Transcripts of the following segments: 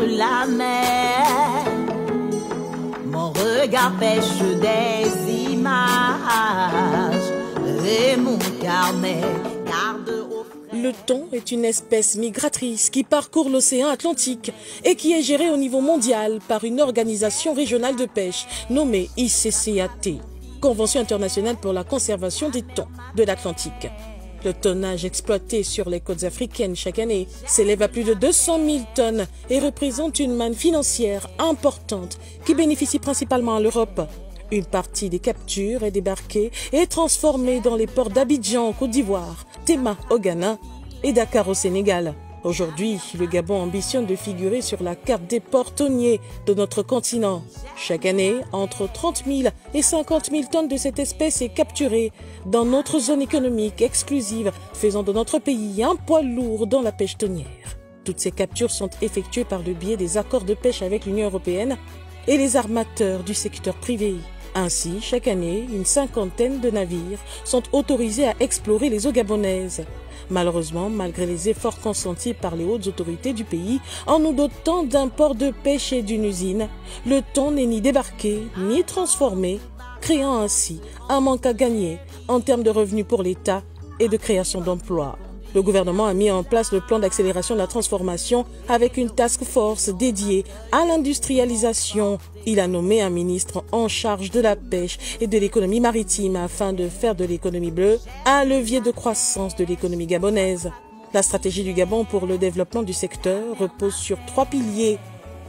contre la mer. Mon regard pêche des images et mon carnet garde au frais. Le thon est une espèce migratrice qui parcourt l'océan Atlantique et qui est gérée au niveau mondial par une organisation régionale de pêche nommée ICCAT, Convention internationale pour la conservation des thons de l'Atlantique. Le tonnage exploité sur les côtes africaines chaque année s'élève à plus de 200 000 tonnes et représente une manne financière importante qui bénéficie principalement à l'Europe. Une partie des captures est débarquée et transformée dans les ports d'Abidjan en Côte d'Ivoire, Tema au Ghana et Dakar au Sénégal. Aujourd'hui, le Gabon ambitionne de figurer sur la carte des ports thoniers de notre continent. Chaque année, entre 30 000 et 50 000 tonnes de cette espèce est capturée dans notre zone économique exclusive, faisant de notre pays un poids lourd dans la pêche thonière. Toutes ces captures sont effectuées par le biais des accords de pêche avec l'Union européenne et les armateurs du secteur privé. Ainsi, chaque année, une cinquantaine de navires sont autorisés à explorer les eaux gabonaises. Malheureusement, malgré les efforts consentis par les hautes autorités du pays, en nous dotant d'un port de pêche et d'une usine, le thon n'est ni débarqué, ni transformé, créant ainsi un manque à gagner en termes de revenus pour l'État et de création d'emplois. Le gouvernement a mis en place le plan d'accélération de la transformation avec une task force dédiée à l'industrialisation. Il a nommé un ministre en charge de la pêche et de l'économie maritime afin de faire de l'économie bleue un levier de croissance de l'économie gabonaise. La stratégie du Gabon pour le développement du secteur repose sur 3 piliers.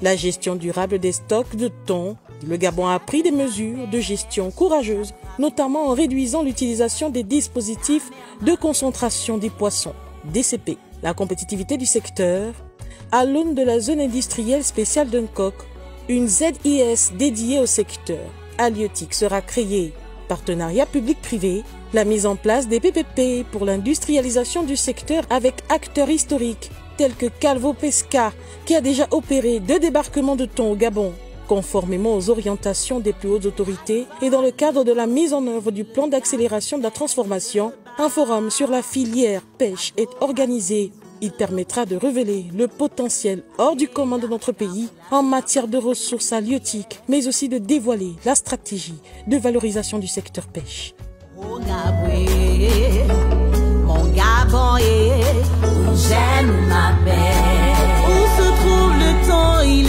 La gestion durable des stocks de thon. Le Gabon a pris des mesures de gestion courageuses, notamment en réduisant l'utilisation des dispositifs de concentration des poissons, DCP. La compétitivité du secteur. À l'aune de la zone industrielle spéciale d'Uncock, une ZIS dédiée au secteur halieutique sera créée. Partenariat public-privé, la mise en place des PPP pour l'industrialisation du secteur avec acteurs historiques tels que Calvo Pesca, qui a déjà opéré 2 débarquements de thon au Gabon. Conformément aux orientations des plus hautes autorités et dans le cadre de la mise en œuvre du plan d'accélération de la transformation, un forum sur la filière pêche est organisé. Il permettra de révéler le potentiel hors du commun de notre pays en matière de ressources halieutiques, mais aussi de dévoiler la stratégie de valorisation du secteur pêche. Mon Gabon est, j'aime ma paix. Où se trouve le temps, il